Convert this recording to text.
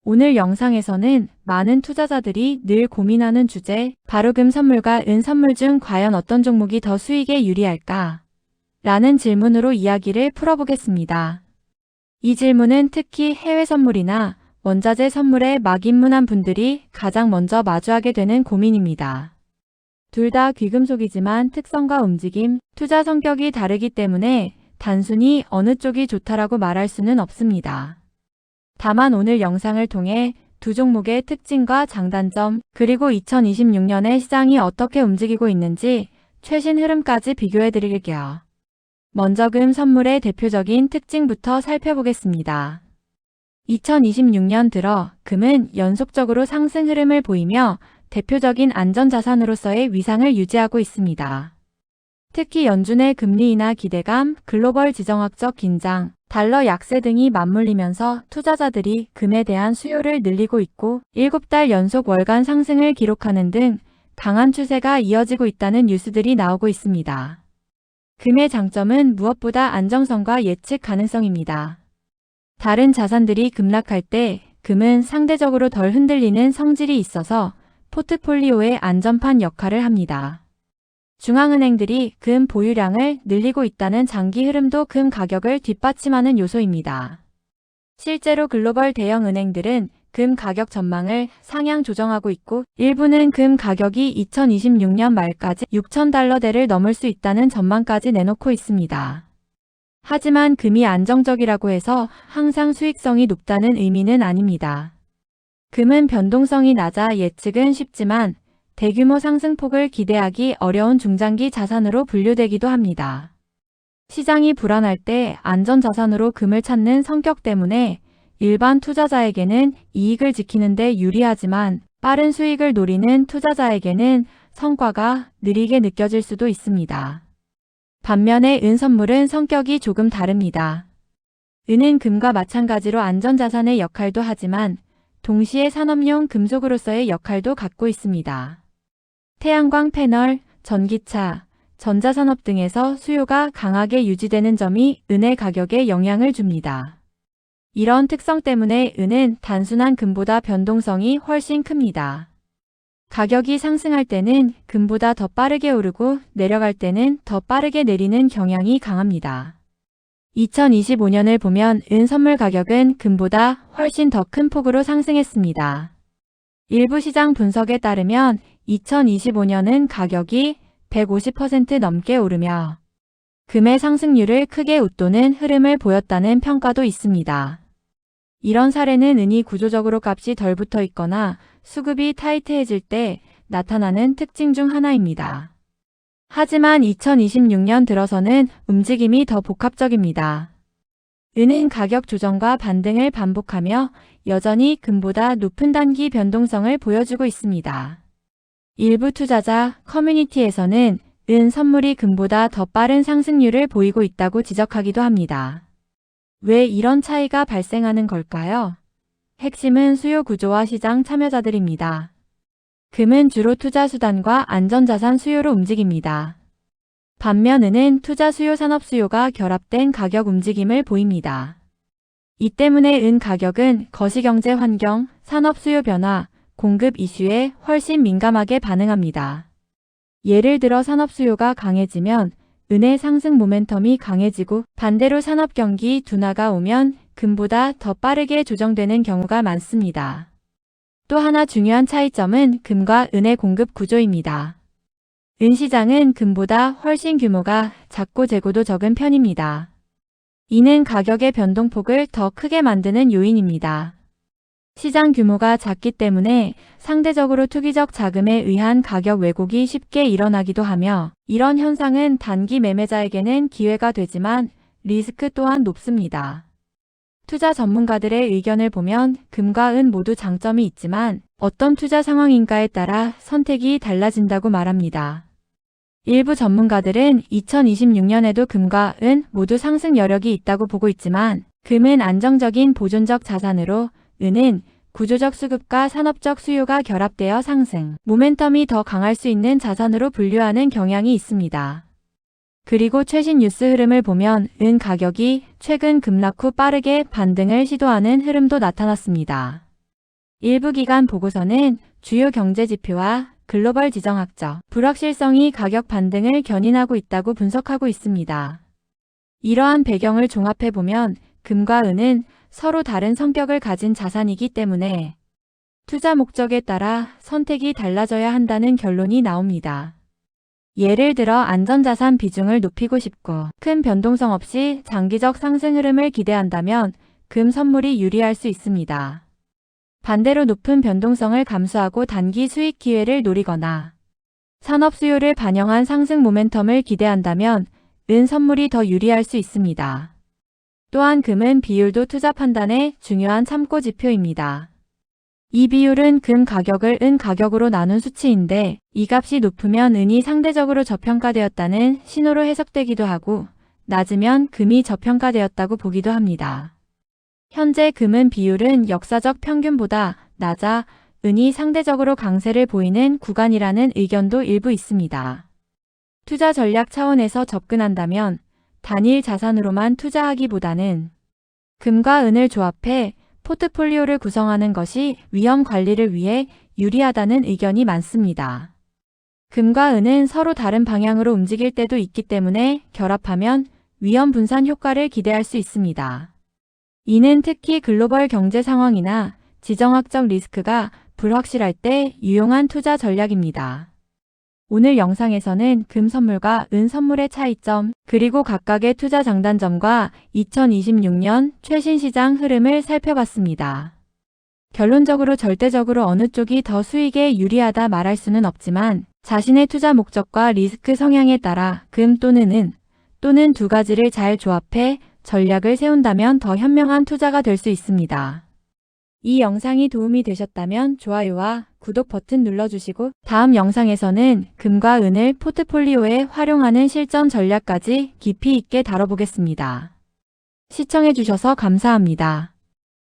오늘 영상에서는 많은 투자자들이 늘 고민하는 주제, 바로 금 선물과 은 선물 중 과연 어떤 종목이 더 수익에 유리할까? 라는 질문으로 이야기를 풀어보겠습니다. 이 질문은 특히 해외 선물이나 원자재 선물에 막 입문한 분들이 가장 먼저 마주하게 되는 고민입니다. 둘 다 귀금속이지만 특성과 움직임, 투자 성격이 다르기 때문에 단순히 어느 쪽이 좋다라고 말할 수는 없습니다. 다만 오늘 영상을 통해 두 종목의 특징과 장단점, 그리고 2026년에 시장이 어떻게 움직이고 있는지 최신 흐름까지 비교해 드릴게요. 먼저 금 선물의 대표적인 특징부터 살펴보겠습니다. 2026년 들어 금은 연속적으로 상승 흐름을 보이며 대표적인 안전자산으로서의 위상을 유지하고 있습니다. 특히 연준의 금리 인하 기대감, 글로벌 지정학적 긴장, 달러 약세 등이 맞물리면서 투자자들이 금에 대한 수요를 늘리고 있고 7달 연속 월간 상승을 기록하는 등 강한 추세가 이어지고 있다는 뉴스들이 나오고 있습니다. 금의 장점은 무엇보다 안정성과 예측 가능성입니다. 다른 자산들이 급락할 때 금은 상대적으로 덜 흔들리는 성질이 있어서 포트폴리오의 안전판 역할을 합니다. 중앙은행들이 금 보유량을 늘리고 있다는 장기 흐름도 금 가격을 뒷받침하는 요소입니다. 실제로 글로벌 대형 은행들은 금 가격 전망을 상향 조정하고 있고 일부는 금 가격이 2026년 말까지 $6,000대를 넘을 수 있다는 전망까지 내놓고 있습니다. 하지만 금이 안정적이라고 해서 항상 수익성이 높다는 의미는 아닙니다. 금은 변동성이 낮아 예측은 쉽지만 대규모 상승폭을 기대하기 어려운 중장기 자산으로 분류되기도 합니다. 시장이 불안할 때 안전자산으로 금을 찾는 성격 때문에 일반 투자자에게는 이익을 지키는 데 유리하지만 빠른 수익을 노리는 투자자에게는 성과가 느리게 느껴질 수도 있습니다. 반면에 은 선물은 성격이 조금 다릅니다. 은은 금과 마찬가지로 안전자산의 역할도 하지만 동시에 산업용 금속으로서의 역할도 갖고 있습니다. 태양광 패널, 전기차, 전자산업 등에서 수요가 강하게 유지되는 점이 은의 가격에 영향을 줍니다. 이런 특성 때문에 은은 단순한 금보다 변동성이 훨씬 큽니다. 가격이 상승할 때는 금보다 더 빠르게 오르고 내려갈 때는 더 빠르게 내리는 경향이 강합니다. 2025년을 보면 은 선물 가격은 금보다 훨씬 더 큰 폭으로 상승했습니다. 일부 시장 분석에 따르면 2025년은 가격이 150% 넘게 오르며 금의 상승률을 크게 웃도는 흐름을 보였다는 평가도 있습니다. 이런 사례는 은이 구조적으로 값이 덜 붙어 있거나 수급이 타이트해질 때 나타나는 특징 중 하나입니다. 하지만 2026년 들어서는 움직임이 더 복합적입니다. 은은 가격 조정과 반등을 반복하며 여전히 금보다 높은 단기 변동성을 보여주고 있습니다. 일부 투자자 커뮤니티에서는 은 선물이 금보다 더 빠른 상승률을 보이고 있다고 지적하기도 합니다. 왜 이런 차이가 발생하는 걸까요? 핵심은 수요 구조와 시장 참여자들입니다. 금은 주로 투자 수단과 안전자산 수요로 움직입니다. 반면 은은 투자 수요 산업 수요가 결합된 가격 움직임을 보입니다. 이 때문에 은 가격은 거시경제 환경, 산업 수요 변화, 공급 이슈에 훨씬 민감하게 반응합니다. 예를 들어 산업 수요가 강해지면 은의 상승 모멘텀이 강해지고 반대로 산업 경기 둔화가 오면 금보다 더 빠르게 조정되는 경우가 많습니다. 또 하나 중요한 차이점은 금과 은의 공급 구조입니다. 은 시장은 금보다 훨씬 규모가 작고 재고도 적은 편입니다. 이는 가격의 변동폭을 더 크게 만드는 요인입니다. 시장 규모가 작기 때문에 상대적으로 투기적 자금에 의한 가격 왜곡이 쉽게 일어나기도 하며 이런 현상은 단기 매매자에게는 기회가 되지만 리스크 또한 높습니다. 투자 전문가들의 의견을 보면 금과 은 모두 장점이 있지만 어떤 투자 상황인가에 따라 선택이 달라진다고 말합니다. 일부 전문가들은 2026년에도 금과 은 모두 상승 여력이 있다고 보고 있지만 금은 안정적인 보존적 자산으로 은은 구조적 수급과 산업적 수요가 결합되어 상승, 모멘텀이 더 강할 수 있는 자산으로 분류하는 경향이 있습니다. 그리고 최신 뉴스 흐름을 보면 은 가격이 최근 급락 후 빠르게 반등을 시도하는 흐름도 나타났습니다. 일부 기관 보고서는 주요 경제 지표와 글로벌 지정학적 불확실성이 가격 반등을 견인하고 있다고 분석하고 있습니다. 이러한 배경을 종합해보면 금과 은은 서로 다른 성격을 가진 자산이기 때문에 투자 목적에 따라 선택이 달라져야 한다는 결론이 나옵니다. 예를 들어 안전자산 비중을 높이고 싶고 큰 변동성 없이 장기적 상승 흐름을 기대한다면 금 선물이 유리할 수 있습니다. 반대로 높은 변동성을 감수하고 단기 수익 기회를 노리거나 산업 수요를 반영한 상승 모멘텀을 기대한다면 은 선물이 더 유리할 수 있습니다. 또한 금은 비율도 투자 판단의 중요한 참고 지표입니다. 이 비율은 금 가격을 은 가격으로 나눈 수치인데 이 값이 높으면 은이 상대적으로 저평가되었다는 신호로 해석되기도 하고 낮으면 금이 저평가되었다고 보기도 합니다. 현재 금은 비율은 역사적 평균보다 낮아 은이 상대적으로 강세를 보이는 구간이라는 의견도 일부 있습니다. 투자 전략 차원에서 접근한다면 단일 자산으로만 투자하기보다는 금과 은을 조합해 포트폴리오를 구성하는 것이 위험 관리를 위해 유리하다는 의견이 많습니다. 금과 은은 서로 다른 방향으로 움직일 때도 있기 때문에 결합하면 위험 분산 효과를 기대할 수 있습니다. 이는 특히 글로벌 경제 상황이나 지정학적 리스크가 불확실할 때 유용한 투자 전략입니다. 오늘 영상에서는 금 선물과 은 선물의 차이점, 그리고 각각의 투자 장단점과 2026년 최신 시장 흐름을 살펴봤습니다. 결론적으로 절대적으로 어느 쪽이 더 수익에 유리하다 말할 수는 없지만 자신의 투자 목적과 리스크 성향에 따라 금 또는 은 또는 두 가지를 잘 조합해 전략을 세운다면 더 현명한 투자가 될 수 있습니다. 이 영상이 도움이 되셨다면 좋아요와 구독 버튼 눌러주시고 다음 영상에서는 금과 은을 포트폴리오에 활용하는 실전 전략까지 깊이 있게 다뤄보겠습니다. 시청해주셔서 감사합니다.